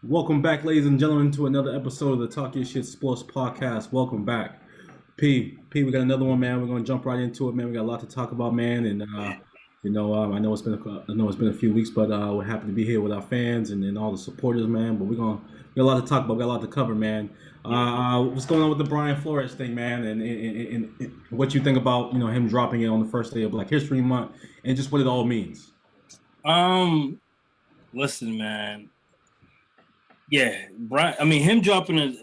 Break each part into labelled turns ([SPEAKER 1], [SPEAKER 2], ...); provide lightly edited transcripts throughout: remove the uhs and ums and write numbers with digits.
[SPEAKER 1] Welcome back, ladies and gentlemen, to another episode of the Talk Your Shit Sports Podcast. Welcome back, we got another one, man. We're gonna jump right into it, man. We got a lot to talk about, man, and I know it's been a few weeks, but we're happy to be here with our fans and all the supporters, man. But we got a lot to talk about. We got a lot to cover, man. What's going on with the Brian Flores thing, man, and what you think about him dropping it on the first day of Black History Month, and just what it all means.
[SPEAKER 2] Listen, man. Yeah, Brian. I mean, him dropping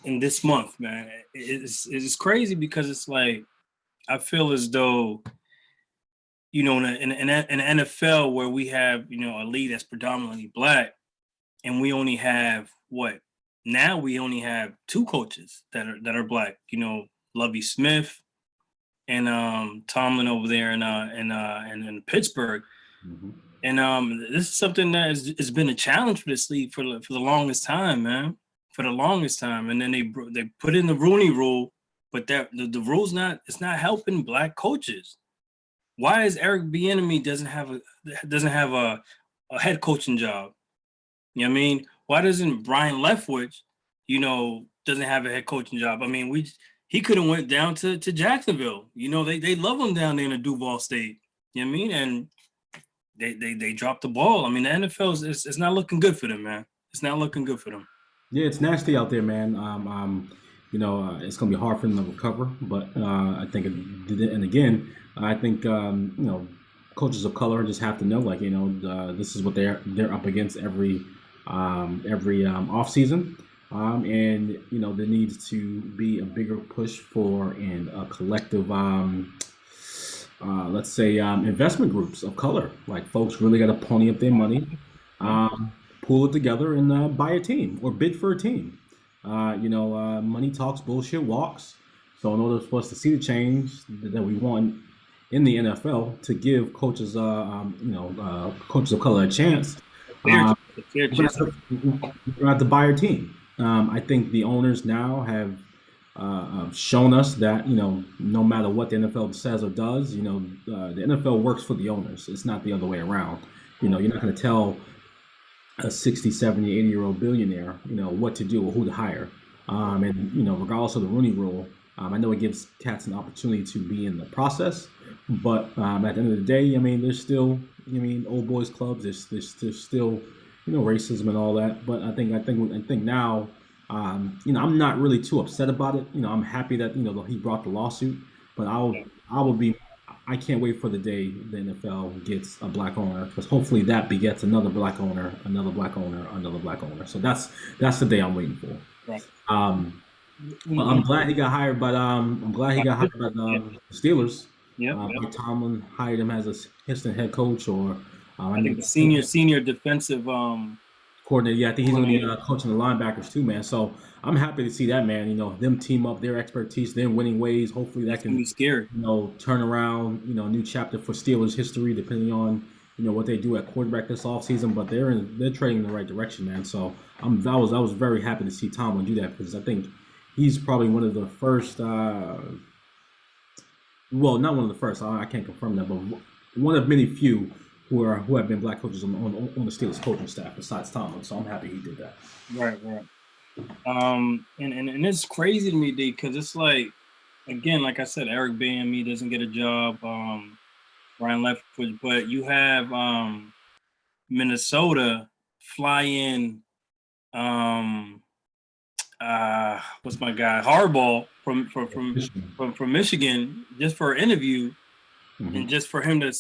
[SPEAKER 2] in this month, man, it's crazy because it's like I feel as though in the NFL where we have a league that's predominantly black, and we only have now we only have two coaches that are black. Lovey Smith and Tomlin over there in Pittsburgh.
[SPEAKER 1] Mm-hmm.
[SPEAKER 2] And this is something that has been a challenge for this league for the longest time, man. For the longest time, and then they put in the Rooney Rule, but that the rule's not helping black coaches. Why is Eric Bieniemy doesn't have a head coaching job? You know what I mean? Why doesn't Brian Leftwich, doesn't have a head coaching job? I mean, he could have went down to Jacksonville. They love him down there in the Duval State. You know what I mean? And they dropped the ball. I mean, the NFL is not looking good for them, man. It's not looking good for them.
[SPEAKER 1] Yeah, it's nasty out there, man. It's gonna be hard for them to recover, but I think, and again, I think coaches of color just have to know, this is what they're up against every off season, and there needs to be a bigger push for and a collective. Let's say investment groups of color, like folks really got to pony up their money, pull it together and buy a team or bid for a team. Money talks, bullshit walks. So in order for us to see the change that we want in the NFL, to give coaches, coaches of color a chance, we're going to have to buy a team. I think the owners now have shown us that no matter what the NFL says or does, the NFL works for the owners. It's not the other way around. You're not going to tell a 60, 70, 80-year-old billionaire what to do or who to hire. And regardless of the Rooney Rule, I know it gives cats an opportunity to be in the process, but at the end of the day, there's still old boys clubs. There's still racism and all that. But I think now. I'm not really too upset about it. I'm happy that he brought the lawsuit, but I can't wait for the day the NFL gets a black owner, because hopefully that begets another black owner, another black owner, another black owner. So that's the day I'm waiting for.
[SPEAKER 2] Right.
[SPEAKER 1] I'm glad he got hired, but the Steelers.
[SPEAKER 2] Yeah.
[SPEAKER 1] Tomlin hired him as a assistant head coach, or
[SPEAKER 2] I think the senior defensive
[SPEAKER 1] coordinator. Yeah, I think he's going to be coaching the linebackers too, man. So I'm happy to see that, man. Them team up, their expertise, their winning ways. Hopefully that can
[SPEAKER 2] be scary.
[SPEAKER 1] Turn around. A new chapter for Steelers history, depending on what they do at quarterback this offseason. But they're trading in the right direction, man. So I was very happy to see Tomlin do that, because I think he's probably one of the first. Well, not one of the first. I can't confirm that, but one of many few who have been black coaches on the Steelers coaching staff besides Tomlin. So I'm happy he did that.
[SPEAKER 2] Right. And it's crazy to me, D, because it's like, again, like I said, Eric Bieniemy doesn't get a job. Brian Leftwich, but you have Minnesota fly in. What's my guy Harbaugh from Michigan, just for an interview, and just for him to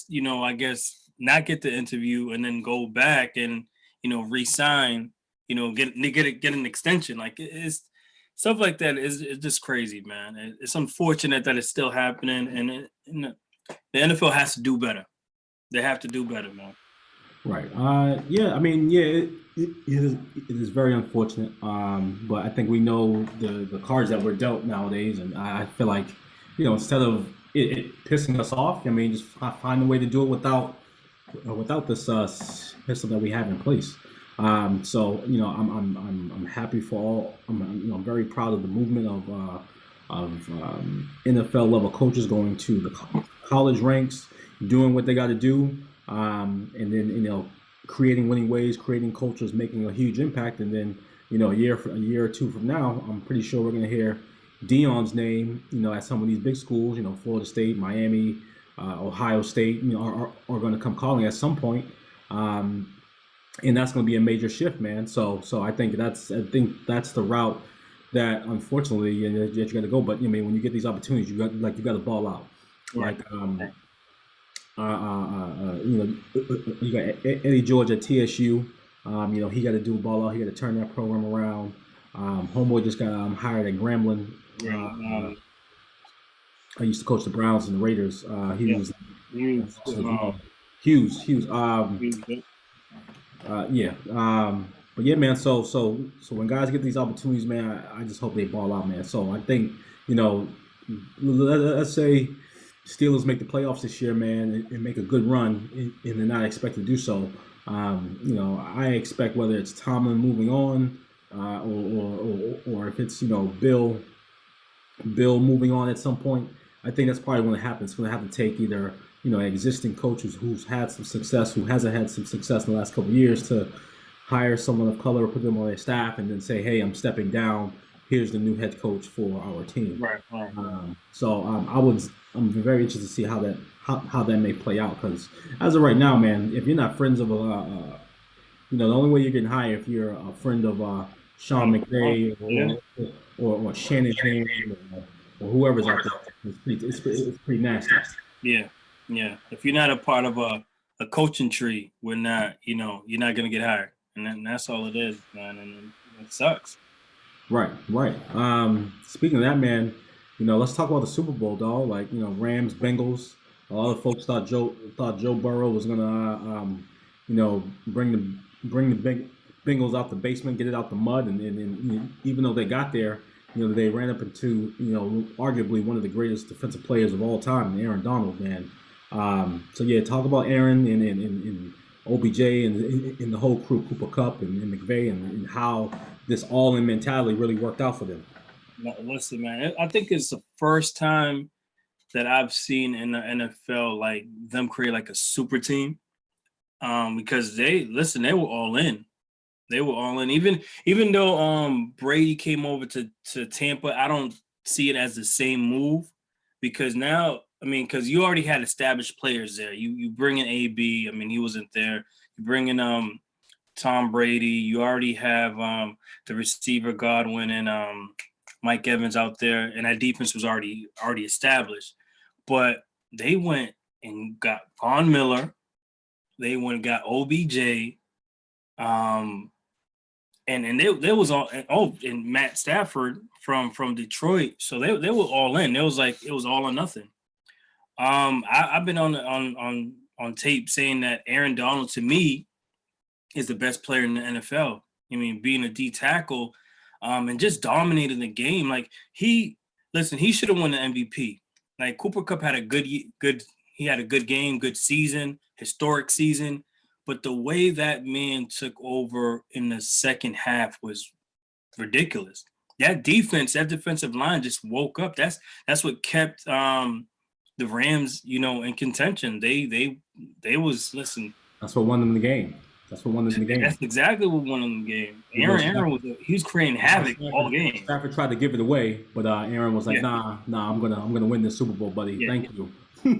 [SPEAKER 2] I guess not get the interview and then go back and re-sign, get an extension. Like, it's stuff like that is just crazy, man. It's unfortunate that it's still happening, and the NFL has to do better. They have to do better, man.
[SPEAKER 1] Right. It is very unfortunate. But I think we know the cards that we're dealt nowadays, and I feel like instead of it pissing us off, just find a way to do it without this system that we have in place. I'm happy for all. I'm very proud of the movement of NFL level coaches going to the college ranks, doing what they got to do, and then creating winning ways, creating cultures, making a huge impact. And then, a year or two from now, I'm pretty sure we're going to hear Dion's name, at some of these big schools, Florida State, Miami, Ohio State, are going to come calling at some point. And that's going to be a major shift, man. So I think that's the route that unfortunately that you got to go. But when you get these opportunities, you got to ball out.
[SPEAKER 2] Right.
[SPEAKER 1] Like you got Eddie George at TSU. He got to do ball out. He got to turn that program around. Homeboy just got hired at Grambling.
[SPEAKER 2] Yeah.
[SPEAKER 1] I used to coach the Browns and the Raiders. He
[SPEAKER 2] Yeah.
[SPEAKER 1] was
[SPEAKER 2] Huge.
[SPEAKER 1] Hughes.
[SPEAKER 2] Huge.
[SPEAKER 1] Yeah. But yeah, man. So when guys get these opportunities, man, I just hope they ball out, man. So I think let's say Steelers make the playoffs this year, man, and make a good run, and they're not expected to do so. I expect whether it's Tomlin moving on, or if it's Bill moving on at some point. I think that's probably going to happen. It's going to have to take either existing coaches who's had some success, who hasn't had some success in the last couple of years, to hire someone of color, put them on their staff, and then say, "Hey, I'm stepping down. Here's the new head coach for our team."
[SPEAKER 2] Right.
[SPEAKER 1] I'm very interested to see how that may play out, because as of right now, man, if you're not friends of the only way you're getting hired if you're a friend of Sean McVay or Shanahan or whoever's out there. It's pretty nasty.
[SPEAKER 2] Yeah. If you're not a part of a coaching tree, you're not gonna get hired, and that's all it is, man. And it sucks.
[SPEAKER 1] Right. Speaking of that, man, let's talk about the Super Bowl, dog. Like, Rams, Bengals. A lot of folks thought Joe Burrow was gonna, bring the Bengals out the basement, get it out the mud, and even though they got there, they ran up into, arguably one of the greatest defensive players of all time, Aaron Donald, man. So yeah, talk about Aaron and OBJ and the whole crew, Cooper Kupp and McVay, and how this all-in mentality really worked out for them.
[SPEAKER 2] No, listen, man, I think it's the first time that I've seen in the NFL like them create like a super team. Because they were all in. They were all in. Even though Brady came over to Tampa, I don't see it as the same move, because now, because you already had established players there. You bring in AB. He wasn't there. You bring in Tom Brady. You already have the receiver Godwin and Mike Evans out there, and that defense was already established. But they went and got Von Miller. They went and got OBJ. And they was all, and Matt Stafford from Detroit. So they were all in. It was all or nothing. I've been on tape saying that Aaron Donald, to me, is the best player in the NFL. Being a D tackle, and just dominating the game. Like he should have won the MVP. Like Cooper Kupp had a good game, good season, historic season. But the way that man took over in the second half was ridiculous. That defensive line just woke up. That's what kept the Rams, in contention. They was, listen.
[SPEAKER 1] That's what won them the game. That's
[SPEAKER 2] exactly what won them the game. Aaron he was creating havoc all game.
[SPEAKER 1] Stafford tried to give it away, but Aaron was like, "Nah, I'm gonna win this Super Bowl, buddy. Yeah. Thank you."
[SPEAKER 2] He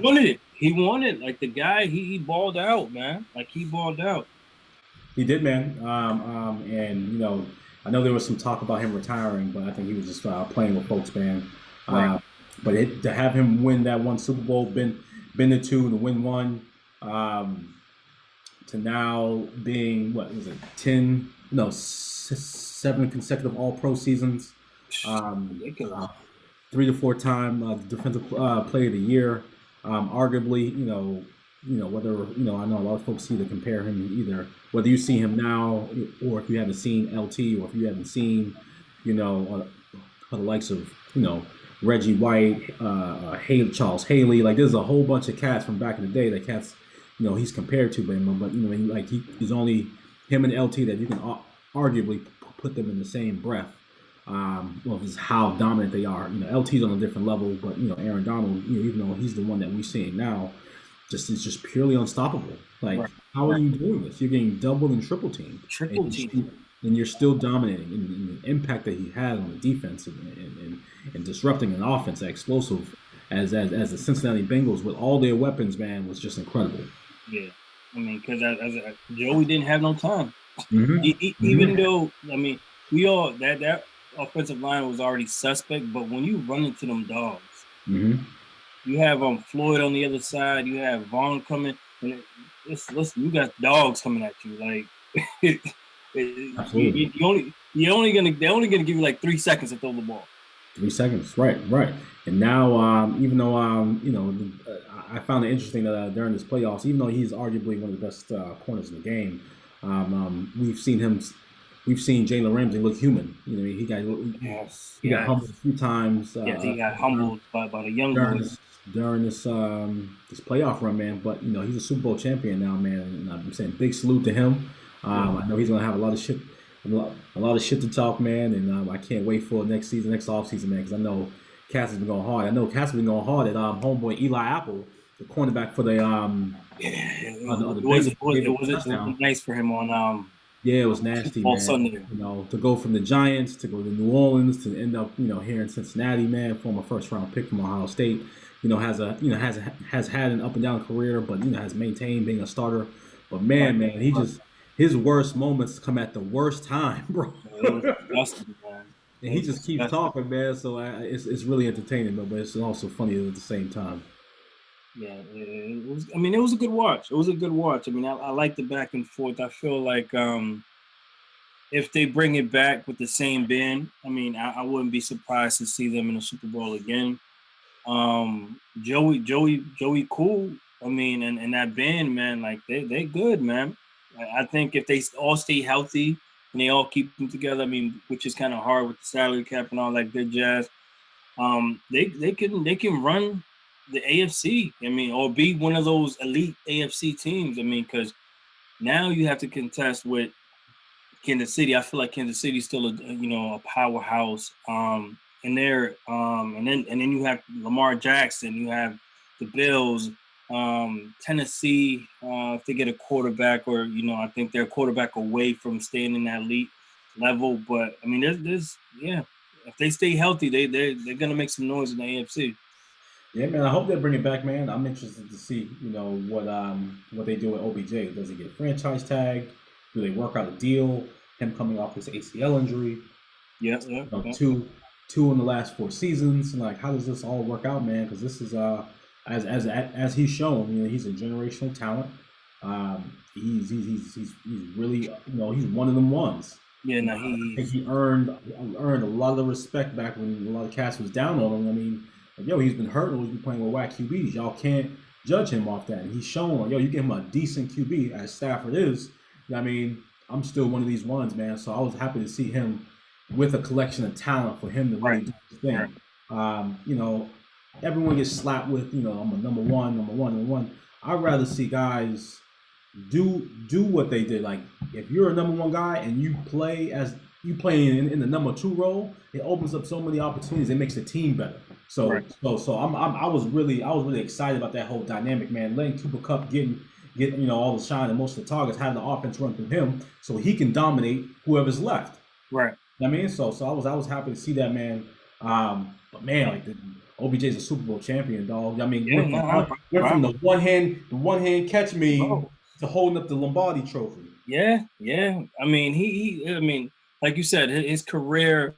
[SPEAKER 2] wanted it. He wanted, like, the guy. He balled out, man. Like, he balled out.
[SPEAKER 1] He did, man. And I know there was some talk about him retiring, but I think he was just playing with folks, man. Right. But to have him win that one Super Bowl, been to two, and to win one, to now being, what was it, 7 consecutive All-Pro seasons, 3 to 4 time defensive player of the year. Arguably, whether I know a lot of folks see to compare him, either whether you see him now or if you haven't seen LT, or if you haven't seen the likes of Reggie White, Charles Haley. Like, there's a whole bunch of cats from back in the day that cats he's compared to, but he's only him and LT that you can arguably put them in the same breath. Well, it's how dominant they are. LT's on a different level, but Aaron Donald, even though he's the one that we're seeing now, just is just purely unstoppable. Like,
[SPEAKER 2] Right.
[SPEAKER 1] how are
[SPEAKER 2] Right.
[SPEAKER 1] you doing this? You're getting doubled and triple teamed, and
[SPEAKER 2] Triple team.
[SPEAKER 1] you're still dominating. And the impact that he had on the defense and disrupting an offense, that explosive as the Cincinnati Bengals with all their weapons, man, was just incredible.
[SPEAKER 2] Yeah. I mean, because Joey didn't have no time.
[SPEAKER 1] Mm-hmm.
[SPEAKER 2] Even
[SPEAKER 1] Mm-hmm.
[SPEAKER 2] though, I mean, we all that offensive line was already suspect, but when you run into them dogs,
[SPEAKER 1] Mm-hmm.
[SPEAKER 2] you have Floyd on the other side, you have Vaughn coming, and listen, you got dogs coming at you. Like
[SPEAKER 1] Absolutely.
[SPEAKER 2] they're only gonna give you like 3 seconds to throw the ball.
[SPEAKER 1] 3 seconds, right, right. And now, even though I found it interesting that during this playoffs, even though he's arguably one of the best corners in the game, we've seen Jalen Ramsey look human.
[SPEAKER 2] Yes,
[SPEAKER 1] he got
[SPEAKER 2] yes,
[SPEAKER 1] humbled a few times
[SPEAKER 2] yes. He got humbled by the young
[SPEAKER 1] during
[SPEAKER 2] boy.
[SPEAKER 1] this playoff run, man. But he's a Super Bowl champion now, man, and I'm saying big salute to him.
[SPEAKER 2] Yeah.
[SPEAKER 1] I know he's gonna have a lot of shit to talk, man, and I can't wait for next season, next off season, man, because I know Cass has been going hard. I know Cass has been going hard at homeboy Eli Apple, the cornerback for the the Bengals, gave up a
[SPEAKER 2] It was
[SPEAKER 1] touchdown.
[SPEAKER 2] nice for him on
[SPEAKER 1] Yeah, it was
[SPEAKER 2] Super
[SPEAKER 1] nasty,
[SPEAKER 2] Bowl
[SPEAKER 1] man.
[SPEAKER 2] Sunday.
[SPEAKER 1] To go from the Giants to go to New Orleans to end up, here in Cincinnati, man, former first round pick from Ohio State. Has a has had an up and down career, but has maintained being a starter. But
[SPEAKER 2] Right.
[SPEAKER 1] man, his worst moments come at the worst time, bro.
[SPEAKER 2] It was disgusting, man.
[SPEAKER 1] And
[SPEAKER 2] It
[SPEAKER 1] he
[SPEAKER 2] was
[SPEAKER 1] just keeps
[SPEAKER 2] disgusting.
[SPEAKER 1] talking, man. So it's really entertaining, but it's also funny at the same time.
[SPEAKER 2] Yeah, it was. I mean, it was a good watch. It was a good watch. I mean, I like the back and forth. I feel like if they bring it back with the same band, I mean, wouldn't be surprised to see them in the Super Bowl again. Joey, cool. I mean, and that band, man, like they good, man. I think if they all stay healthy and they all keep them together, I mean, which is kind of hard with the salary cap and all that good jazz. They can run the AFC. I mean, or be one of those elite AFC teams. I mean, because now you have to contest with Kansas City. I feel like Kansas City is still a powerhouse. And then you have Lamar Jackson. You have the Bills, Tennessee. If they get a quarterback, or I think they're a quarterback away from staying in that elite level. But I mean, there's yeah. If they stay healthy, they're gonna make some noise in the AFC.
[SPEAKER 1] Yeah, man. I hope they bring it back, man. I'm interested to see, what they do with OBJ. Does he get franchise tagged? Do they work out a deal? Him coming off his ACL injury,
[SPEAKER 2] Yeah, yeah, yeah.
[SPEAKER 1] two in the last 4 seasons. Like, how does this all work out, man? Because this is as he's shown, he's a generational talent. He's really, he's one of them ones.
[SPEAKER 2] Yeah, no,
[SPEAKER 1] I think he earned a lot of the respect back when a lot of cast was down on him. I mean, like, yo, he's been hurt or he's been playing with whack QBs. Y'all can't judge him off that. And he's shown, like, yo, you give him a decent QB as Stafford is. I mean, I'm still one of these ones, man. So I was happy to see him with a collection of talent for him to really
[SPEAKER 2] right,
[SPEAKER 1] do his
[SPEAKER 2] right,
[SPEAKER 1] thing. Everyone gets slapped with, I'm a number one, number one, number one. I'd rather see guys do what they did. Like, if you're a number one guy and you play in the number two role, it opens up so many opportunities. It makes the team better. So
[SPEAKER 2] right.
[SPEAKER 1] I was really excited about that whole dynamic, man. Letting Cooper Cup get all the shine and most of the targets, having the offense run through him, so he can dominate whoever's left.
[SPEAKER 2] Right.
[SPEAKER 1] I mean, so I was happy to see that, man. But man, like, OBJ's a Super Bowl champion, dog. I mean,
[SPEAKER 2] Yeah,
[SPEAKER 1] went from the one hand catch me
[SPEAKER 2] bro.
[SPEAKER 1] to holding up the Lombardi Trophy.
[SPEAKER 2] Yeah, yeah. I mean, I mean, like you said, his career,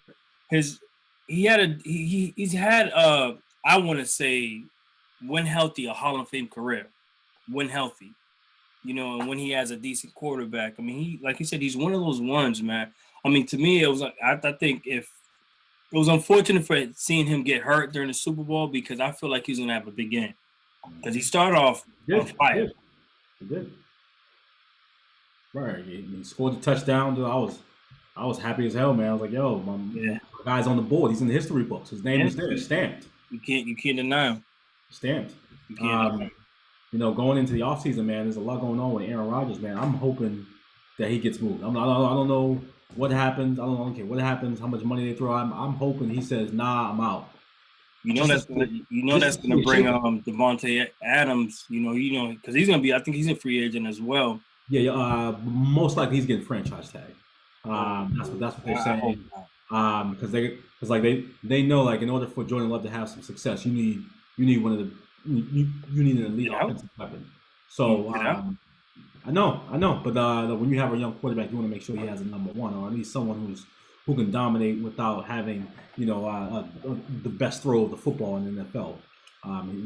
[SPEAKER 2] his he's had I want to say, when healthy, a Hall of Fame career. When healthy, and when he has a decent quarterback. I mean, like you said, he's one of those ones, man. I mean, to me, it was like I think if it was unfortunate for seeing him get hurt during the Super Bowl, because I feel like he's gonna have a big game because he started off on fire.
[SPEAKER 1] He did. Right. He scored the touchdown. Dude, I was happy as hell, man. I was like, yo,
[SPEAKER 2] Yeah,
[SPEAKER 1] my guy's on the board. He's in the history books. His name
[SPEAKER 2] yeah.
[SPEAKER 1] is there, stamped.
[SPEAKER 2] You can't deny him.
[SPEAKER 1] Stamped.
[SPEAKER 2] You can't deny
[SPEAKER 1] Um,
[SPEAKER 2] him.
[SPEAKER 1] Going into the offseason, man, there's a lot going on with Aaron Rodgers, man. I'm hoping that he gets moved. I don't know what happens. I don't know, okay, what happens, how much money they throw. I'm hoping he says, nah, I'm out. just to
[SPEAKER 2] that's
[SPEAKER 1] see
[SPEAKER 2] gonna
[SPEAKER 1] it
[SPEAKER 2] bring
[SPEAKER 1] shake up.
[SPEAKER 2] Devontae Adams. Because he's gonna be. I think he's a free agent as well.
[SPEAKER 1] Yeah, yeah, most likely he's getting franchise tag.
[SPEAKER 2] Oh,
[SPEAKER 1] That's what they're
[SPEAKER 2] I hope
[SPEAKER 1] saying.
[SPEAKER 2] not.
[SPEAKER 1] Because like they know, like, in order for Jordan Love to have some success, you need one of the you need an elite
[SPEAKER 2] Get out.
[SPEAKER 1] offensive weapon.
[SPEAKER 2] You
[SPEAKER 1] So
[SPEAKER 2] get out.
[SPEAKER 1] I know, but when you have a young quarterback, you want to make sure he has a number one, or at least someone who can dominate without having the best throw of the football in the NFL.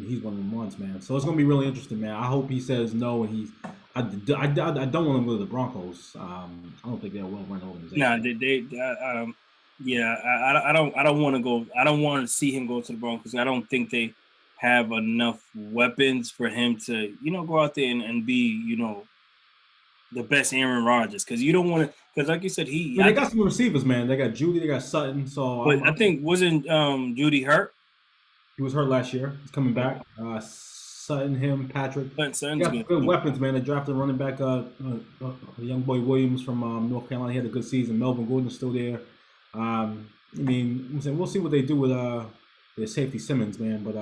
[SPEAKER 1] He's one of the ones, man. So it's gonna be really interesting, man. I hope he says no, and I don't want him to go to the Broncos. I don't think they're a well-run
[SPEAKER 2] Nah,
[SPEAKER 1] organization.
[SPEAKER 2] yeah. I don't want to go. I don't want to see him go to the Broncos. I don't think they have enough weapons for him to, go out there and be, the best Aaron Rodgers. Because you don't want to. Because like you said,
[SPEAKER 1] I mean, they got some receivers, man. They got Judy, they got Sutton. So
[SPEAKER 2] but I think wasn't Judy hurt?
[SPEAKER 1] he was hurt last year. He's coming
[SPEAKER 2] Okay.
[SPEAKER 1] back. Sutton, him, Patrick.
[SPEAKER 2] But
[SPEAKER 1] They
[SPEAKER 2] Sutton's
[SPEAKER 1] got
[SPEAKER 2] good
[SPEAKER 1] good
[SPEAKER 2] too.
[SPEAKER 1] weapons, man. They drafted running back, the young boy Williams from North Carolina. He had a good season. Melvin Gordon's still there. I mean, I'm saying we'll see what they do with their safety Simmons, man. But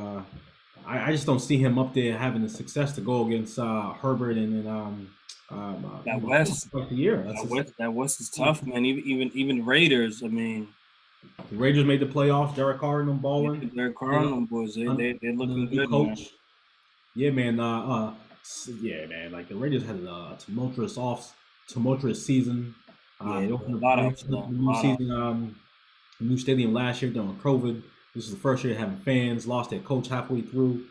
[SPEAKER 1] I just don't see him up there having the success to go against Herbert
[SPEAKER 2] That West,
[SPEAKER 1] throughout the year.
[SPEAKER 2] that West is tough, man. Even Raiders. I mean,
[SPEAKER 1] The Raiders made the playoffs. Derek Carr and them
[SPEAKER 2] yeah,
[SPEAKER 1] balling.
[SPEAKER 2] they're Cardinal boys. They're
[SPEAKER 1] Under the
[SPEAKER 2] looking
[SPEAKER 1] new
[SPEAKER 2] good, man.
[SPEAKER 1] coach. Yeah, man. Yeah, man. Like the Raiders had a tumultuous season.
[SPEAKER 2] Yeah,
[SPEAKER 1] They
[SPEAKER 2] a
[SPEAKER 1] opened
[SPEAKER 2] lot
[SPEAKER 1] the
[SPEAKER 2] of stuff. A
[SPEAKER 1] new
[SPEAKER 2] lot of.
[SPEAKER 1] season, new stadium last year during COVID. This is the first year having fans. Lost their coach halfway through.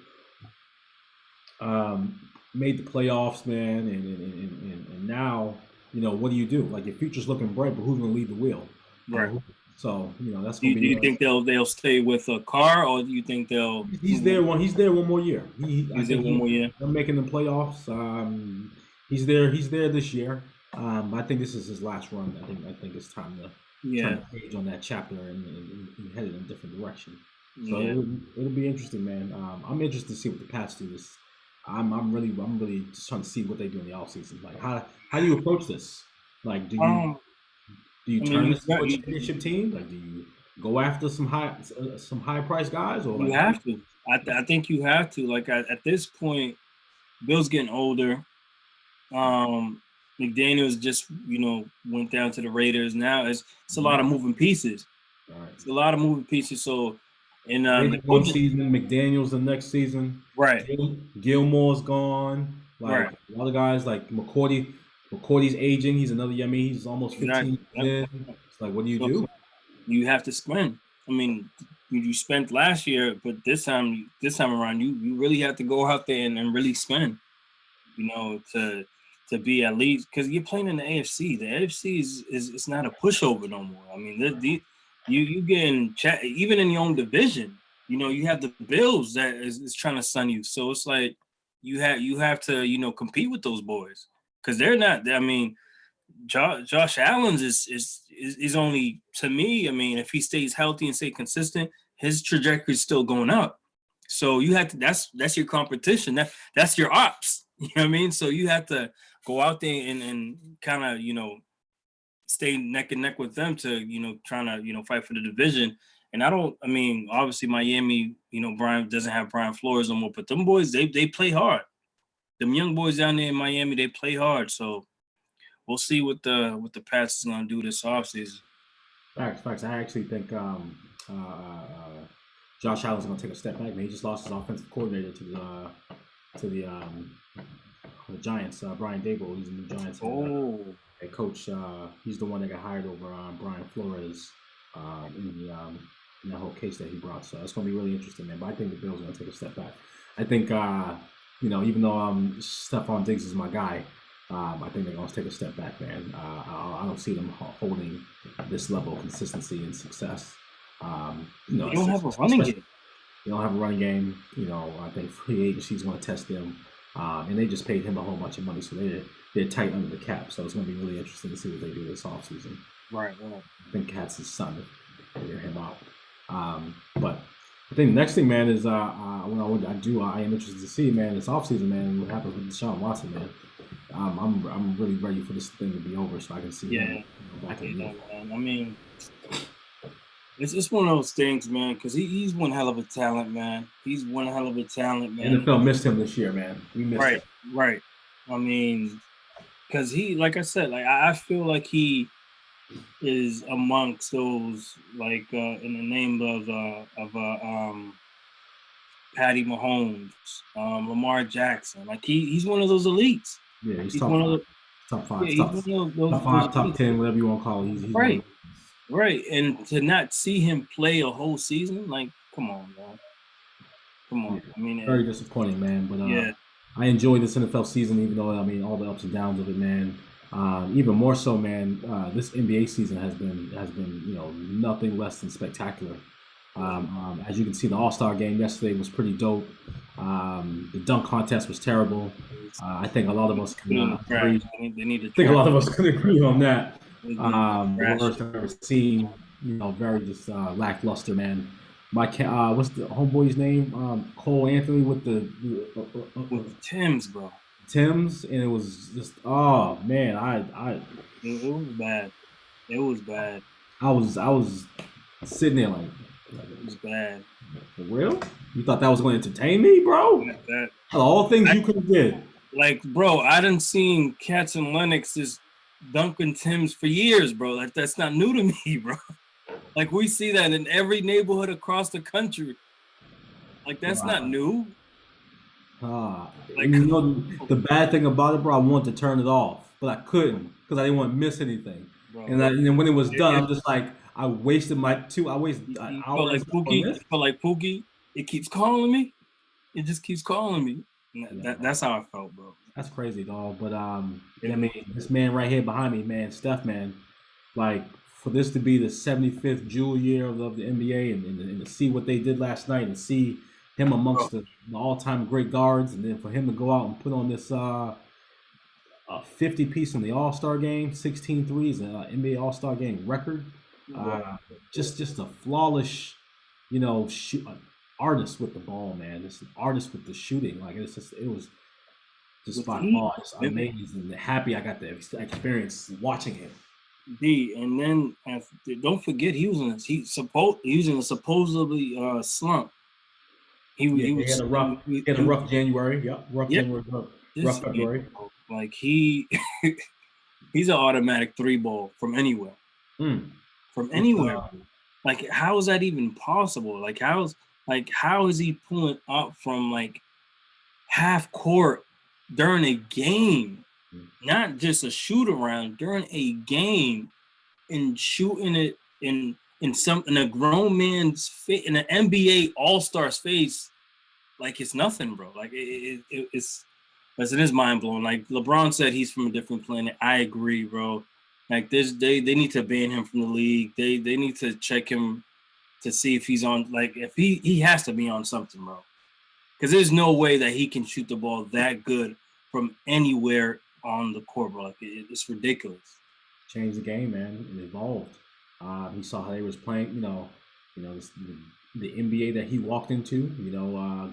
[SPEAKER 1] Made the playoffs, man, and now what do you do? Like your future's looking bright, but who's going to lead the wheel?
[SPEAKER 2] Right.
[SPEAKER 1] So that's
[SPEAKER 2] Do
[SPEAKER 1] going to
[SPEAKER 2] you, do
[SPEAKER 1] be.
[SPEAKER 2] you think they'll stay with a car, or do you think they'll
[SPEAKER 1] He's there one. He's there one more year. I
[SPEAKER 2] use it
[SPEAKER 1] think
[SPEAKER 2] one more year?
[SPEAKER 1] they're making the playoffs. He's there. He's there this year. I think this is his last run. I think it's time to turn
[SPEAKER 2] Yeah,
[SPEAKER 1] the page on that chapter and head in a different direction. So
[SPEAKER 2] yeah.
[SPEAKER 1] it'll be interesting, man. I'm interested to see what the Pats do this. I'm really just trying to see what they do in the offseason. Like how do you approach this? Like
[SPEAKER 2] Um,
[SPEAKER 1] do you
[SPEAKER 2] I mean,
[SPEAKER 1] turn this into a
[SPEAKER 2] you
[SPEAKER 1] championship team? Like do you go after some high price guys, or
[SPEAKER 2] you
[SPEAKER 1] like how do
[SPEAKER 2] have to. I think you have to. Like at this point, Bill's getting older. Um, McDaniels just went down to the Raiders. Now it's a lot of moving pieces.
[SPEAKER 1] all right.
[SPEAKER 2] It's a lot of moving pieces. So, and the
[SPEAKER 1] Brady one
[SPEAKER 2] coaches,
[SPEAKER 1] season, McDaniels the next season.
[SPEAKER 2] right,
[SPEAKER 1] Gilmore's gone. Like
[SPEAKER 2] right,
[SPEAKER 1] a lot of guys, like McCourty. McCourty's aging. He's another yummy. He's almost 15
[SPEAKER 2] exactly. Yep.
[SPEAKER 1] in. It's like, what do you
[SPEAKER 2] So
[SPEAKER 1] do?
[SPEAKER 2] you have to spend. I mean, you spent last year, but this time around, you really have to go out there and really spend. To be at least, because you're playing in the AFC. The AFC is it's not a pushover no more. I mean, you getting even in your own division. You have the Bills that is trying to sun you. So it's like you have to compete with those boys because they're not. I mean, Josh Allen's is only, to me. I mean, if he stays healthy and stay consistent, his trajectory is still going up. So you have to. That's your competition. That's your ops. You know what I mean? So you have to go out there and kind of stay neck and neck with them to trying to fight for the division. And I mean, obviously Miami, Brian doesn't have Brian Flores no more, but them boys they play hard. Them young boys down there in Miami, they play hard. So we'll see what the Pats is gonna do this offseason.
[SPEAKER 1] Facts. I actually think Josh Allen's going to take a step back. Man, he just lost his offensive coordinator to the Giants. Brian Dable, he's the new Giants head coach. He's the one that got hired over Brian Flores in that whole case that he brought. So it's going to be really interesting, man. But I think the Bills are going to take a step back. I think even though Stephon Diggs is my guy, I think they're going to take a step back, man. I don't see them holding this level of consistency and success.
[SPEAKER 2] They don't have a running game.
[SPEAKER 1] They don't have a running game. I think free agency is going to test them, and they just paid him a whole bunch of money, so they're tight under the cap. So it's going to be really interesting to see what they do this offseason.
[SPEAKER 2] Right.
[SPEAKER 1] I think Cat's his son to figure him out. But I think the next thing, man, is I am interested to see, man, this offseason, man, what happens with Deshaun Watson, man. I'm really ready for this thing to be over so I can see him go back in the league.
[SPEAKER 2] Man. I mean, It's one of those things, man, because he's one hell of a talent, man. He's one hell of a talent, man.
[SPEAKER 1] NFL missed him this year, man. We missed him.
[SPEAKER 2] Right, right. I mean, because he, like I said, like I feel like he is amongst those, like in the name of Patty Mahomes, Lamar Jackson. Like he's one of those elites.
[SPEAKER 1] Yeah, he's
[SPEAKER 2] He's
[SPEAKER 1] top
[SPEAKER 2] one of
[SPEAKER 1] five,
[SPEAKER 2] the
[SPEAKER 1] top
[SPEAKER 2] yeah,
[SPEAKER 1] five,
[SPEAKER 2] he's
[SPEAKER 1] top
[SPEAKER 2] one of those
[SPEAKER 1] top five, top
[SPEAKER 2] elites.
[SPEAKER 1] 10, whatever you want to call it. He's one of
[SPEAKER 2] Right,
[SPEAKER 1] those.
[SPEAKER 2] right. And to not see him play a whole season, like, come on, man. Come
[SPEAKER 1] Yeah,
[SPEAKER 2] on. I mean,
[SPEAKER 1] very disappointing, man. But
[SPEAKER 2] yeah,
[SPEAKER 1] I enjoyed this NFL season, even though I mean all the ups and downs of it, man. Even more so, man. This NBA season has been nothing less than spectacular. As you can see, the All Star game yesterday was pretty dope. The dunk contest was terrible. I think a lot of us
[SPEAKER 2] put
[SPEAKER 1] can
[SPEAKER 2] it in the trash.
[SPEAKER 1] agree.
[SPEAKER 2] They need to
[SPEAKER 1] I think a
[SPEAKER 2] trash.
[SPEAKER 1] lot of us can agree on that.
[SPEAKER 2] They need to
[SPEAKER 1] The
[SPEAKER 2] trash
[SPEAKER 1] worst
[SPEAKER 2] it.
[SPEAKER 1] I've ever seen. Very just lackluster, man. What's the homeboy's name? Cole Anthony with
[SPEAKER 2] With Tim's, bro.
[SPEAKER 1] Tim's, and it was just oh man,
[SPEAKER 2] It was bad. It was bad.
[SPEAKER 1] I was sitting there like
[SPEAKER 2] It was bad.
[SPEAKER 1] for real? You thought that was going to entertain me, bro?
[SPEAKER 2] That
[SPEAKER 1] Out of all things
[SPEAKER 2] I,
[SPEAKER 1] you could have did.
[SPEAKER 2] like, bro, I done seen Cats and Lennox just dunking Tim's for years, bro. Like that's not new to me, bro. Like we see that in every neighborhood across the country. Like that's not
[SPEAKER 1] Wow.
[SPEAKER 2] new.
[SPEAKER 1] And
[SPEAKER 2] Like,
[SPEAKER 1] the bad thing about it, bro, I wanted to turn it off, but I couldn't because I didn't want to miss anything.
[SPEAKER 2] bro,
[SPEAKER 1] And then when it was done,
[SPEAKER 2] it,
[SPEAKER 1] I'm just like, I wasted an
[SPEAKER 2] you felt
[SPEAKER 1] hour and
[SPEAKER 2] like
[SPEAKER 1] stuff on
[SPEAKER 2] Pookie.
[SPEAKER 1] this.
[SPEAKER 2] You felt like Pookie. It keeps calling me. It just keeps calling me.
[SPEAKER 1] Yeah,
[SPEAKER 2] That's how I felt, bro.
[SPEAKER 1] that's crazy, dog. But
[SPEAKER 2] It
[SPEAKER 1] I
[SPEAKER 2] was,
[SPEAKER 1] mean, this man right here behind me, man, Steph, man, like for this to be the 75th jewel year of the NBA, and to see what they did last night, and see him
[SPEAKER 2] bro,
[SPEAKER 1] amongst the all-time great guards, and then for him to go out and put on this 50 piece in the All-Star game, 16 threes, an NBA All-Star game record.
[SPEAKER 2] bro.
[SPEAKER 1] Uh, just a flawless, shoot, artist with the ball, man. Just an artist with the shooting. Like it was just
[SPEAKER 2] With the
[SPEAKER 1] by
[SPEAKER 2] Heat,
[SPEAKER 1] far just amazing. Happy I got the experience watching him.
[SPEAKER 2] and then don't forget he was in a supposedly slump.
[SPEAKER 1] Yeah,
[SPEAKER 2] He
[SPEAKER 1] he had
[SPEAKER 2] was
[SPEAKER 1] a rough, he had a rough January. Yep, rough
[SPEAKER 2] yeah.
[SPEAKER 1] January,
[SPEAKER 2] This
[SPEAKER 1] rough February.
[SPEAKER 2] like he he's an automatic three ball from anywhere.
[SPEAKER 1] Mm.
[SPEAKER 2] From
[SPEAKER 1] It's,
[SPEAKER 2] anywhere. Like how is that even possible? How is he pulling up from like half court during a game, not just a shoot around during a game, and shooting it in a grown man's face, in an NBA All-Star's face, like it's nothing, bro. Like it's it is mind blowing. Like LeBron said, he's from a different planet. I agree, bro. Like they need to ban him from the league. They need to check him to see if he's on. Like if he has to be on something, bro. Because there's no way that he can shoot the ball that good from anywhere on the court, bro. Like it's ridiculous.
[SPEAKER 1] changed the game, man. It evolved. He saw how they was playing. The NBA that he walked into.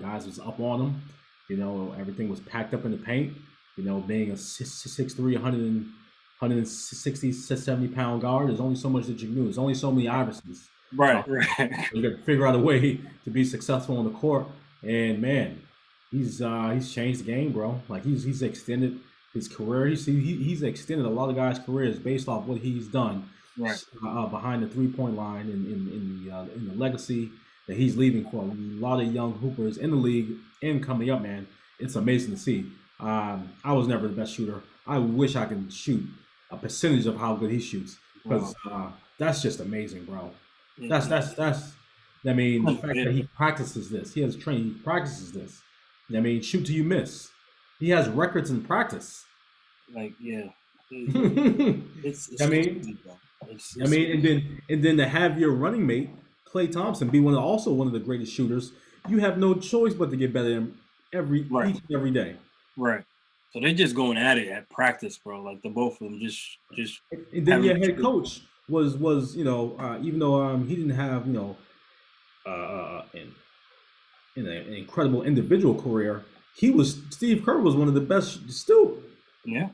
[SPEAKER 1] Guys was up on him. Everything was packed up in the paint. Being a 6'3", 160, 70-pound guard, there's only so much that you can do. There's only so many Iversons.
[SPEAKER 2] Right,
[SPEAKER 1] So
[SPEAKER 2] right.
[SPEAKER 1] you got to figure out a way to be successful on the court. And man, he's changed the game, bro. Like he's extended his career. He's extended a lot of guys' careers based off what he's done
[SPEAKER 2] Right.
[SPEAKER 1] behind the 3-point line, in the legacy that he's leaving for a lot of young hoopers in the league and coming up, man. It's amazing to see. I was never the best shooter. I wish I could shoot a percentage of how good he shoots, because that's just amazing, bro. That's. I mean, the fact that he practices this, he has training, he practices this. I mean, shoot till you miss. He has records in practice.
[SPEAKER 2] Like yeah, it's
[SPEAKER 1] I mean,
[SPEAKER 2] crazy, bro. It's
[SPEAKER 1] and then to have your running mate Klay Thompson be also one of the greatest shooters, you have no choice but to get better than
[SPEAKER 2] right,
[SPEAKER 1] each and every day.
[SPEAKER 2] right. So they're just going at it at practice, bro. Like the both of them just
[SPEAKER 1] And then
[SPEAKER 2] having
[SPEAKER 1] your head coach was even though he didn't have an incredible individual career, Steve Kerr was one of the best still.
[SPEAKER 2] yeah.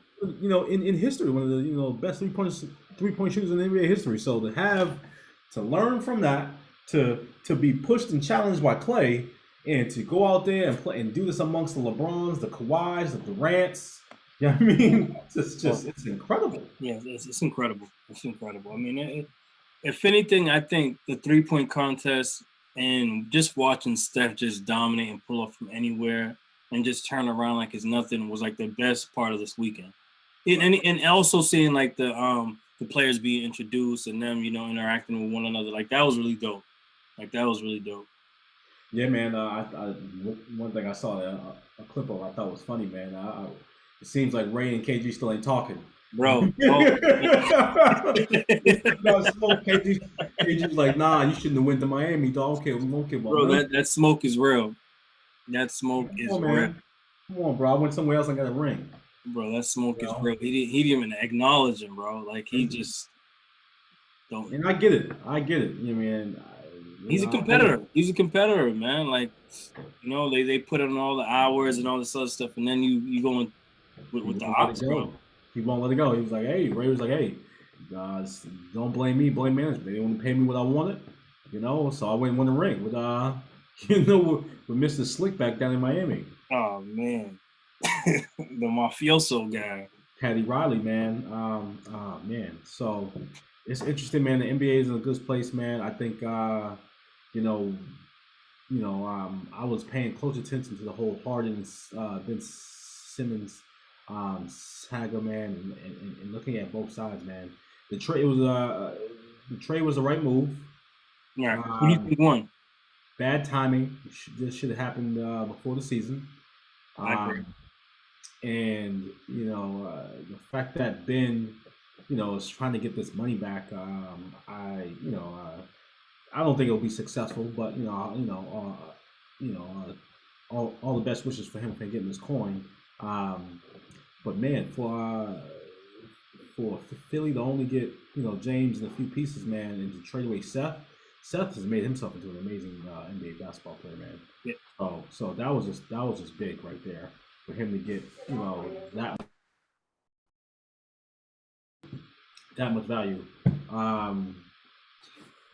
[SPEAKER 1] In history, one of the best three point shooters in NBA history. So to learn from that, to be pushed and challenged by Clay, and to go out there and play and do this amongst the LeBrons, the Kawhis, the Durants. You know what I mean? It's just it's incredible.
[SPEAKER 2] Yeah, it's incredible. It's incredible. I mean, if anything, I think the 3-point contest and just watching Steph just dominate and pull up from anywhere and just turn around like it's nothing was like the best part of this weekend. And also seeing like the players being introduced and them, interacting with one another, like that was really dope. Like that was really dope.
[SPEAKER 1] Yeah, man. One thing I saw a clip of I thought was funny, man. It seems like Ray and KG still ain't talking.
[SPEAKER 2] Bro.
[SPEAKER 1] KG's like, nah, you shouldn't have went to Miami, dog. Okay, we won't give up.
[SPEAKER 2] Bro, that smoke is real. That smoke is real.
[SPEAKER 1] Man. Come on, bro. I went somewhere else and got a ring.
[SPEAKER 2] Bro, that smoke is real. He didn't even acknowledge him, bro. Like he just don't.
[SPEAKER 1] And I get it. You mean?
[SPEAKER 2] He's a competitor. He's a competitor, man. Like, they put in all the hours and all this other stuff, and then you going with the ops, bro.
[SPEAKER 1] He won't let it go. He was like, hey, Ray was like, hey, guys, don't blame me, blame management. They didn't want to pay me what I wanted, so I went and won the ring with with Mr. Slick back down in Miami.
[SPEAKER 2] Oh man. The mafioso guy.
[SPEAKER 1] Patty Riley, man. Oh man. So it's interesting, man. The NBA is in a good place, man. I think I was paying close attention to the whole Harden, Ben Simmons saga, man, and looking at both sides, man. The trade was the right move.
[SPEAKER 2] Yeah. Who do you think won?
[SPEAKER 1] Bad timing. This should have happened before the season.
[SPEAKER 2] I agree.
[SPEAKER 1] And the fact that Ben, is trying to get this money back, I don't think it'll be successful. But all the best wishes for him for getting this coin. But man, for Philly to only get James and a few pieces, man, and to trade away Seth has made himself into an amazing NBA basketball player, man.
[SPEAKER 2] Yeah.
[SPEAKER 1] So that was just big right there for him to get that much value. I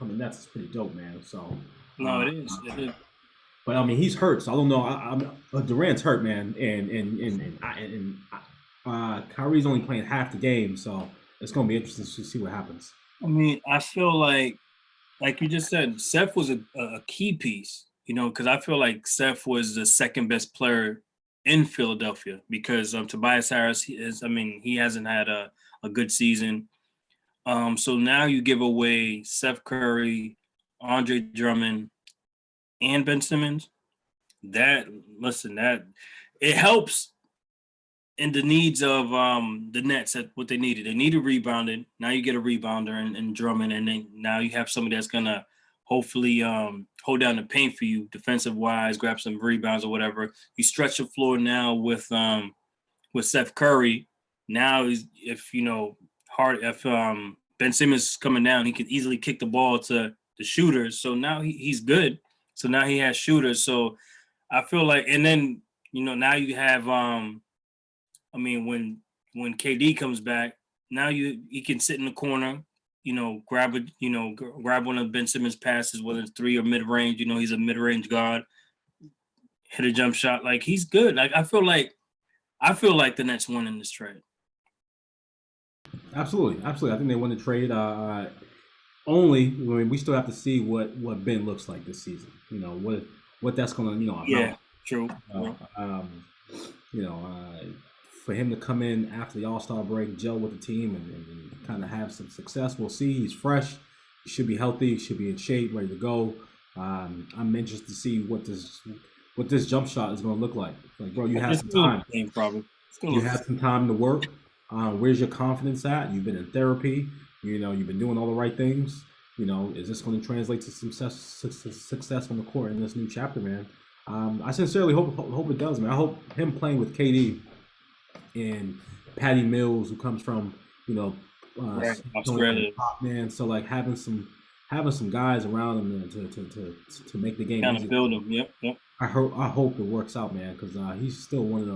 [SPEAKER 1] mean that's pretty dope, man. So
[SPEAKER 2] no, it is. It is.
[SPEAKER 1] But I mean he's hurt, so I don't know. Durant's hurt, man, and Kyrie's only playing half the game, so it's gonna be interesting to see what happens.
[SPEAKER 2] I mean, I feel like you just said, Steph was a key piece, because I feel like Steph was the second best player in Philadelphia because Tobias Harris he hasn't had a good season. So now you give away Steph Curry, Andre Drummond, and Ben Simmons. That it helps in the needs of the Nets at what they needed. They needed rebounding. Now you get a rebounder and Drummond, and then now you have somebody that's gonna hopefully hold down the paint for you, defensive wise, grab some rebounds or whatever. You stretch the floor now with Steph Curry. Now if Ben Simmons is coming down, he can easily kick the ball to the shooters. So now he's good. So now he has shooters. So I feel like, and then now you have when KD comes back, now he can sit in the corner, grab one of Ben Simmons' passes, whether it's 3 or mid range. He's a mid range guard, hit a jump shot. Like he's good. Like I feel like the Nets won in this trade.
[SPEAKER 1] Absolutely. I think they won the trade. Only we still have to see what Ben looks like this season. What that's gonna
[SPEAKER 2] Yeah, true.
[SPEAKER 1] For him to come in after the All-Star break, gel with the team, and kind of have some success. We'll see. He's fresh. He should be healthy. He should be in shape, ready to go. I'm interested to see what this jump shot is going to look like. Like, bro, you have some time. You have some time to work. Where's your confidence at? You've been in therapy. You've been doing all the right things. Is this going to translate to some success on the court in this new chapter, man? I sincerely hope it does, man. I hope him playing with KD and Patty Mills, who comes from
[SPEAKER 2] Australia,
[SPEAKER 1] man. So like having some guys around him to make the game
[SPEAKER 2] kind of build him. Yep.
[SPEAKER 1] I hope it works out, man, because he's still one of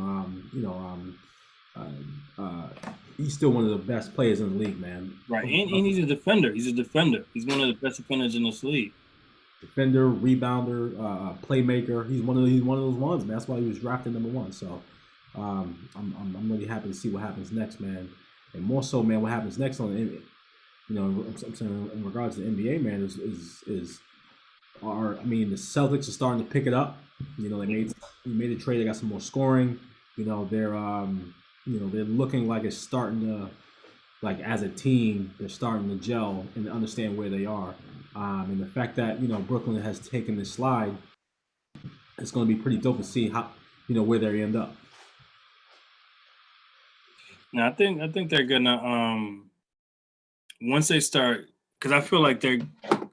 [SPEAKER 1] the he's still one of the best players in the league, man.
[SPEAKER 2] Right, and he's a defender. He's a defender. He's one of the best defenders in this league.
[SPEAKER 1] Defender, rebounder, playmaker. He's one of those ones, man. That's why he was drafted #1. So I'm really happy to see what happens next, man. And more so, man, what happens next on the I'm saying in regards to the NBA, man, is are I mean the Celtics are starting to pick it up. They made a trade. They got some more scoring. They're looking like it's starting to, like, as a team, they're starting to gel and understand where they are. And the fact that Brooklyn has taken this slide, it's going to be pretty dope to see how where they end up.
[SPEAKER 2] Now I think they're gonna once they start, because I feel like they're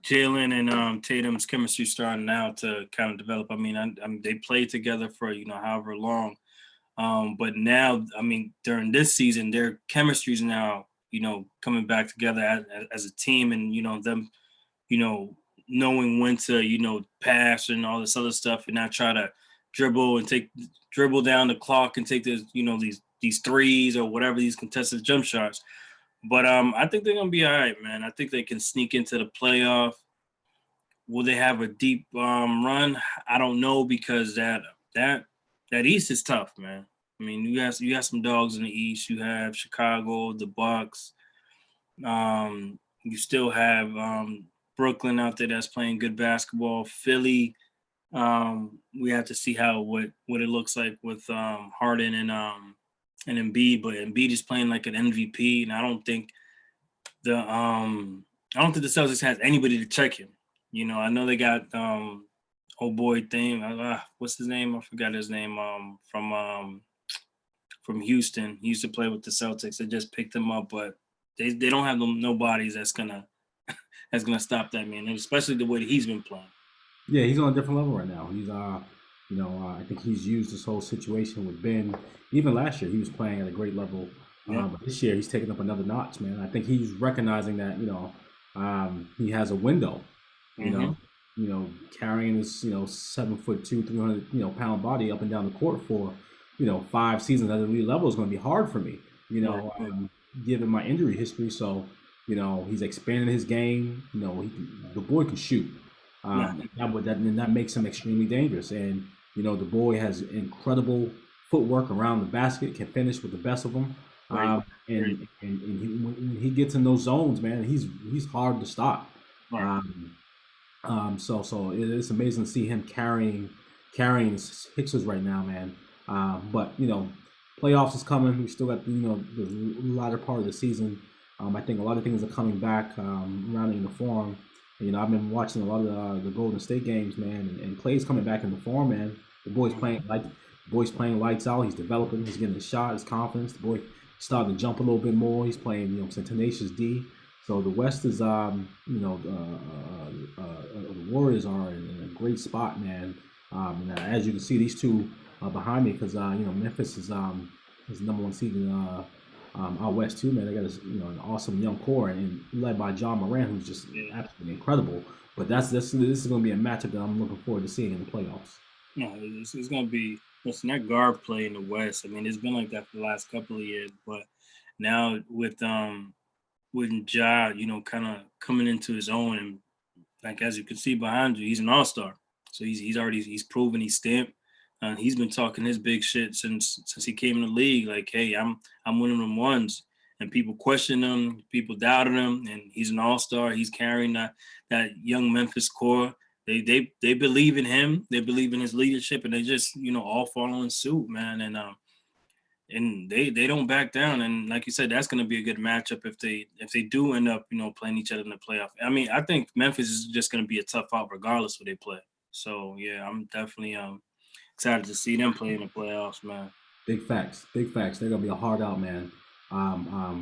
[SPEAKER 2] Jalen and Tatum's chemistry starting now to kind of develop. I mean, they played together for however long, but now, I mean, during this season, their chemistry is now coming back together as a team, and them knowing when to pass and all this other stuff, and not try to dribble down the clock and take these threes or whatever, these contested jump shots. But I think they're gonna be all right, man. I think they can sneak into the playoff. Will they have a deep run? I don't know, because that East is tough, man. I mean, you got some dogs in the East. You have Chicago, the Bucks. You still have Brooklyn out there that's playing good basketball. Philly. We have to see what it looks like with Harden and Embiid, but Embiid is playing like an MVP, and I don't think the Celtics has anybody to check him. I know they got old boy thing. What's his name? I forgot his name. From Houston. He used to play with the Celtics. They just picked him up, but they don't have nobodies that's gonna stop that man, and especially the way that he's been playing.
[SPEAKER 1] Yeah, he's on a different level right now. I think he's used this whole situation with Ben. Even last year, he was playing at a great level.
[SPEAKER 2] Yeah.
[SPEAKER 1] But this year, he's taking up another notch, man. I think he's recognizing that he has a window. Carrying this 7'2", 300 pound body up and down the court for 5 seasons at the elite level is going to be hard for me. Given my injury history, so he's expanding his game. The boy can shoot. That makes him extremely dangerous. And the boy has incredible footwork around the basket, can finish with the best of them.
[SPEAKER 2] Right.
[SPEAKER 1] When he gets in those zones, man, he's hard to stop.
[SPEAKER 2] Right.
[SPEAKER 1] So it's amazing to see him carrying Sixers right now, man. But playoffs is coming. We still got the latter part of the season. I think a lot of things are coming back, rounding the form. I've been watching a lot of the Golden State games, man, and Clay's coming back in the form, man. The boy's playing lights out. He's developing. He's getting his shot, his confidence. The boy starting to jump a little bit more. He's playing, some tenacious D. So the West is, the Warriors are in a great spot, man. And as you can see, these two are behind me because Memphis is #1 seed in out west too, man. They got an awesome young core and led by John Moran, who's just absolutely incredible. But this is going to be a matchup that I'm looking forward to seeing in the playoffs.
[SPEAKER 2] No, it's going to be, listen, that guard play in the West. I mean, it's been like that for the last couple of years, but now with Ja, kind of coming into his own, and like as you can see behind you, he's an all-star. So he's proven he's stamped. He's been talking his big shit since he came in the league. Like, hey, I'm winning them ones, and people question him, people doubted him, and he's an all-star. He's carrying that young Memphis core. They believe in him. They believe in his leadership, and they just all following suit, man. And they don't back down. And like you said, that's going to be a good matchup if they do end up playing each other in the playoff. I mean, I think Memphis is just going to be a tough out regardless who they play. So yeah, I'm definitely excited to see them play in the playoffs, man.
[SPEAKER 1] Big facts. They're gonna be a hard out, man.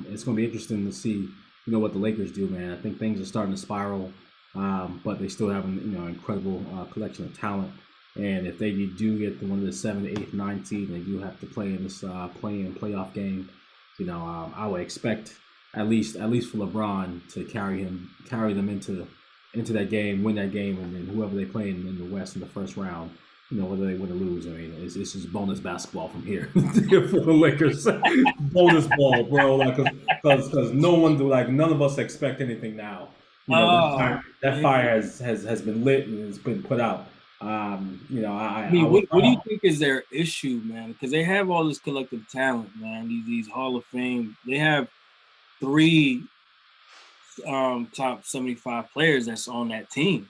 [SPEAKER 1] It's gonna be interesting to see, what the Lakers do, man. I think things are starting to spiral, but they still have an incredible collection of talent. And if they do get one of the 7th, 8th, 9th seed, and they do have to play in this play-in playoff game, I would expect at least for LeBron to carry them into that game, win that game, and then whoever they play in the West in the first round, whether they win or lose, I mean, it's just bonus basketball from here for the Lakers. Bonus ball, bro. Like, because no one do like none of us expect anything now.
[SPEAKER 2] Oh,
[SPEAKER 1] That
[SPEAKER 2] man.
[SPEAKER 1] fire has been lit and it's been put out.
[SPEAKER 2] I
[SPEAKER 1] I
[SPEAKER 2] mean,
[SPEAKER 1] was
[SPEAKER 2] what do you think is their issue, man? Because they have all this collective talent, man. These Hall of Fame. They have three top 75 players that's on that team,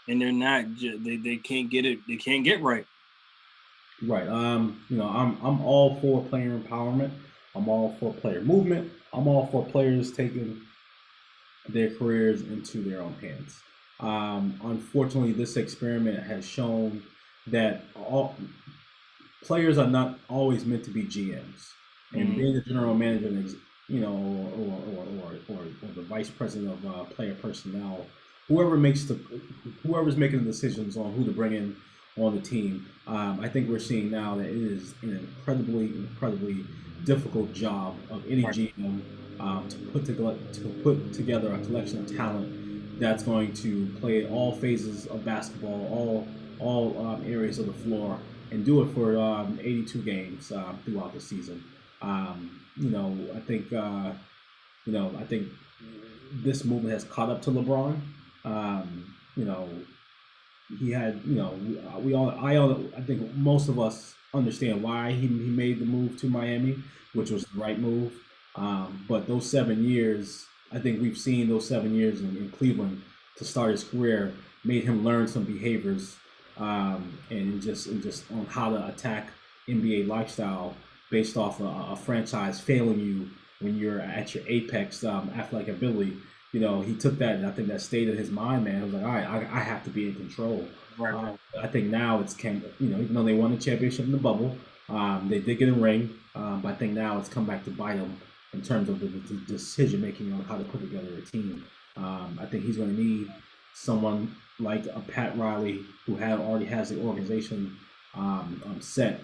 [SPEAKER 2] and they're not. They can't get it. They can't get right.
[SPEAKER 1] right. I'm all for player empowerment. I'm all for player movement. I'm all for players taking their careers into their own hands. Unfortunately, this experiment has shown that all players are not always meant to be GMs, and being a general manager, or the vice president of player personnel, whoever's making the decisions on who to bring in on the team. I think we're seeing now that it is an incredibly difficult job of any
[SPEAKER 2] Right.
[SPEAKER 1] GM to put together a collection of talent that's going to play all phases of basketball, all areas of the floor, and do it for 82 games throughout the season. I think this movement has caught up to LeBron. You know, he had, we all, I think most of us understand why he made the move to Miami, which was the right move. But those 7 years, I think we've seen those 7 years in Cleveland to start his career made him learn some behaviors, and just on how to attack NBA lifestyle based off a franchise failing you when you're at your apex athletic ability. He took that, and I think that stayed in his mind, man. He was like, all right, I have to be in control.
[SPEAKER 2] Right. Right.
[SPEAKER 1] I think now even though they won the championship in the bubble, they did get a ring, but I think now it's come back to bite them in terms of the decision making on how to put together a team. I think he's going to need someone like a Pat Riley who already has the organization set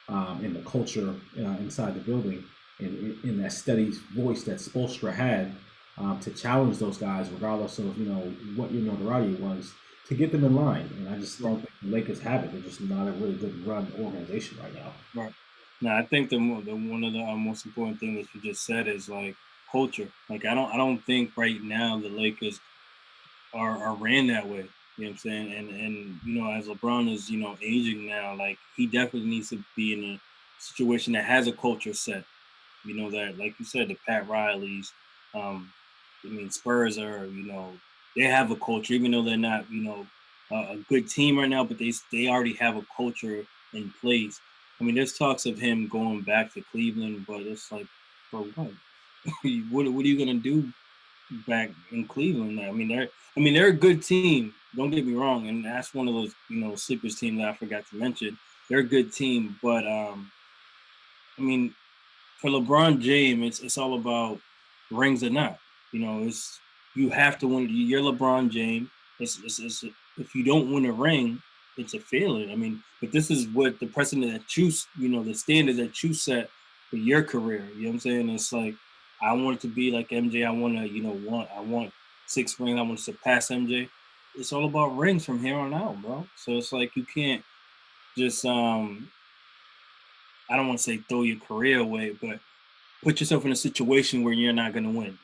[SPEAKER 1] in the culture inside the building, in that steady voice that Spoelstra had, to challenge those guys, regardless of what your notoriety was, to get them in line. And I just don't think the Lakers have it. They're just not a really good run organization right now.
[SPEAKER 2] Right. Now, I think the one of the most important thing that you just said is like culture. Like I don't think right now the Lakers are ran that way. You know what I'm saying? And as LeBron is aging now, like he definitely needs to be in a situation that has a culture set. That, like you said, the Pat Rileys. I mean, Spurs are they have a culture, even though they're not a good team right now, but they already have a culture in place. I mean, there's talks of him going back to Cleveland, but it's like, for what? What are you gonna do back in Cleveland? They're a good team. Don't get me wrong, and that's one of those sleepers teams that I forgot to mention. They're a good team, but I mean, for LeBron James, it's all about rings or not. It's you have to win. You're LeBron James. If you don't win a ring, it's a failure. I mean, but this is what the precedent that the standard that you set for your career. You know what I'm saying? It's like I want it to be like MJ. I want to, I want 6 rings. I want to surpass MJ. It's all about rings from here on out, bro. So it's like you can't just I don't want to say throw your career away, but put yourself in a situation where you're not going to win.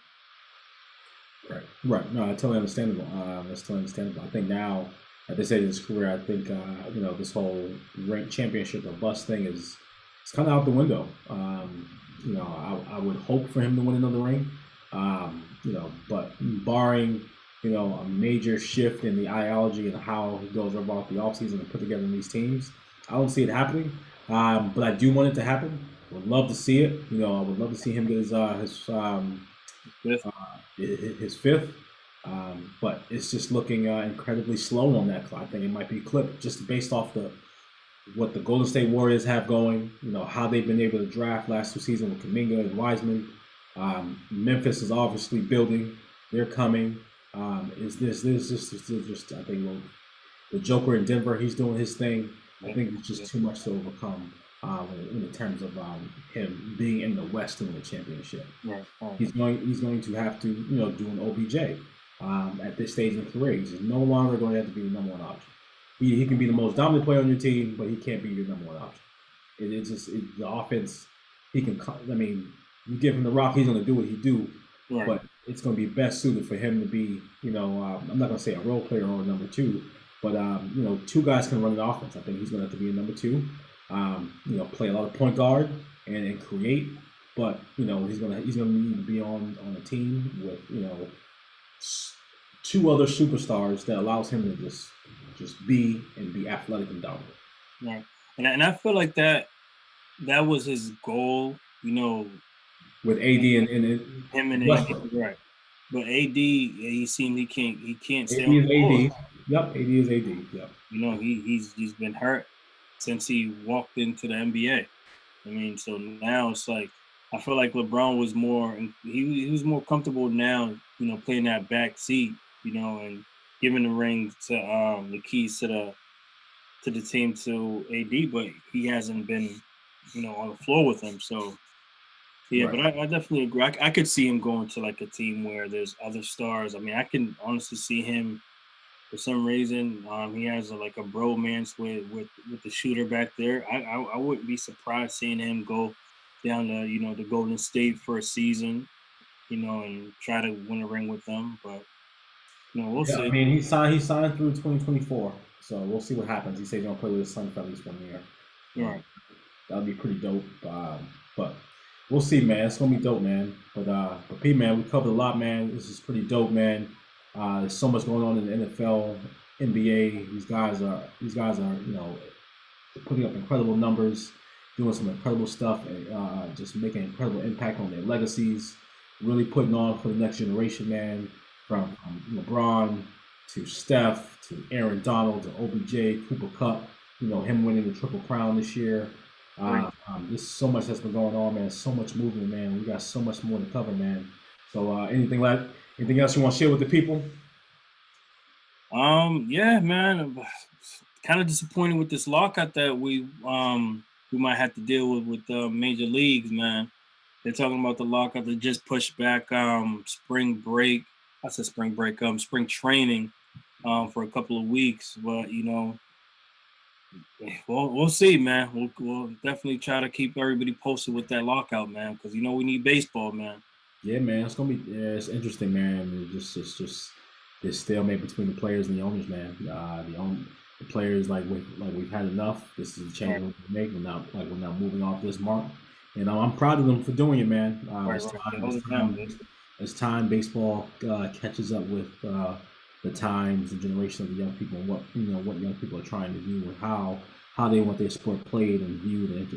[SPEAKER 1] Right. Right. No, that's totally understandable. That's totally understandable. I think now, at this stage of his career, I think this whole rank championship or bust thing is it's kind of out the window. I would hope for him to win another ring. But barring a major shift in the ideology and how he goes about the offseason and put together these teams, I don't see it happening. But I do want it to happen. Would love to see it. I would love to see him get
[SPEAKER 2] Fifth.
[SPEAKER 1] his fifth. But it's just looking incredibly slow on that clock. I think it might be clipped just based off what the Golden State Warriors have going. How they've been able to draft last 2 seasons with Kuminga and Wiseman. Memphis is obviously building. They're coming. Is this just I think the Joker in Denver, he's doing his thing. I think it's just too much to overcome in terms of him being in the West to win the championship.
[SPEAKER 2] Right.
[SPEAKER 1] He's going to have to do an OBJ at this stage in the career. He's no longer going to have to be the number one option. he can be the most dominant player on your team, but he can't be your number one option. The offense. He can. I mean, you give him the rock, he's going to do what he do.
[SPEAKER 2] Right.
[SPEAKER 1] But it's going to be best suited for him to be, I'm not going to say a role player or a number two, but two guys can run an offense. I think he's going to have to be a number two. Play a lot of point guard and create. But he's gonna need to be on a team with two other superstars that allows him to just be athletic and dominant.
[SPEAKER 2] Right, and I feel like that was his goal.
[SPEAKER 1] With AD and
[SPEAKER 2] him and AD, right? But AD, he seemed he can't stay
[SPEAKER 1] on the AD. Yep, AD is AD. Yep.
[SPEAKER 2] He's been hurt since he walked into the NBA. I mean, so now it's like I feel like LeBron was more he was more comfortable now, playing that back seat, and giving the ring to the keys to the team to AD, but he hasn't been, on the floor with him. So yeah, right. But I definitely agree. I could see him going to like a team where there's other stars. I mean, I can honestly see him for some reason. He has a bromance with the shooter back there. I wouldn't be surprised seeing him go down to the Golden State for a season, and try to win a ring with them. But we'll see.
[SPEAKER 1] I mean, he signed through 2024, so we'll see what happens. He said he's gonna play with his son for at least 1 year.
[SPEAKER 2] Right.
[SPEAKER 1] That'd be pretty dope. But we'll see, man. It's gonna be dope, man. But Pete, man, we covered a lot, man. This is pretty dope, man. There's so much going on in the NFL, NBA. These guys are putting up incredible numbers, doing some incredible stuff, and just making an incredible impact on their legacies. Really putting on for the next generation, man. From LeBron to Steph to Aaron Donald to OBJ, Cooper Kupp. Him winning the Triple Crown this year. There's so much that's been going on, man. So much movement, man. We got so much more to cover, man. So anything else you want to share with the people?
[SPEAKER 2] Yeah, man. Kind of disappointed with this lockout that we might have to deal with major leagues, man. They're talking about the lockout that just pushed back spring break. I said spring break, spring training for a couple of weeks. But we'll see, man. We'll definitely try to keep everybody posted with that lockout, man, because we need baseball, man.
[SPEAKER 1] Yeah, man. It's gonna be it's interesting, man. It's just this stalemate between the players and the owners, man. The players we've had enough. This is a change we're making. We're not moving off this mark. And I'm proud of them for doing it, man. As time baseball catches up with the times and generation of the young people and what young people are trying to do and how they want their sport played and viewed and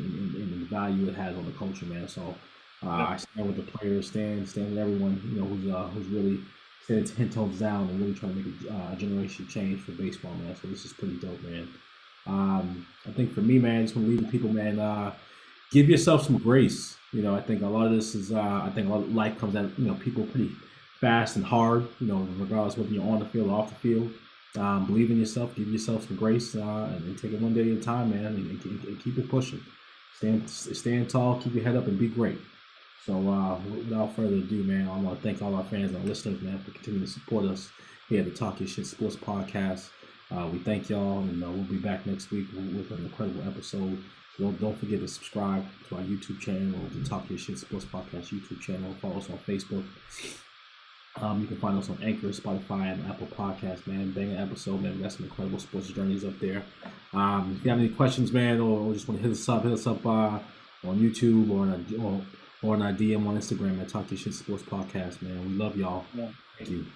[SPEAKER 1] the value it has on the culture, man. So I stand with the players, stand with everyone who's really standing 10 toes down and really trying to make a generation change for baseball, man. So this is pretty dope, man. I think for me, man, I just want to leave the people, man. Give yourself some grace. I think a lot of this is. I think a lot of life comes at people pretty fast and hard. Regardless whether you're on the field or off the field. Believe in yourself. Give yourself some grace and take it one day at a time, man, and keep it pushing. Stand tall. Keep your head up and be great. So without further ado, man, I want to thank all our fans and our listeners, man, for continuing to support us here at the Talk Your Shit Sports Podcast. We thank y'all, and we'll be back next week with an incredible episode. So don't forget to subscribe to our YouTube channel, the Talk Your Shit Sports Podcast YouTube channel. Follow us on Facebook. You can find us on Anchor, Spotify, and Apple Podcasts, man. Banging episode, man. We got some incredible sports journeys up there. If you have any questions, man, or just want to hit us up on YouTube or on our DM on Instagram at Talk Your Shit Sports Podcast, man. We love y'all.
[SPEAKER 2] Yeah.
[SPEAKER 1] Thank you.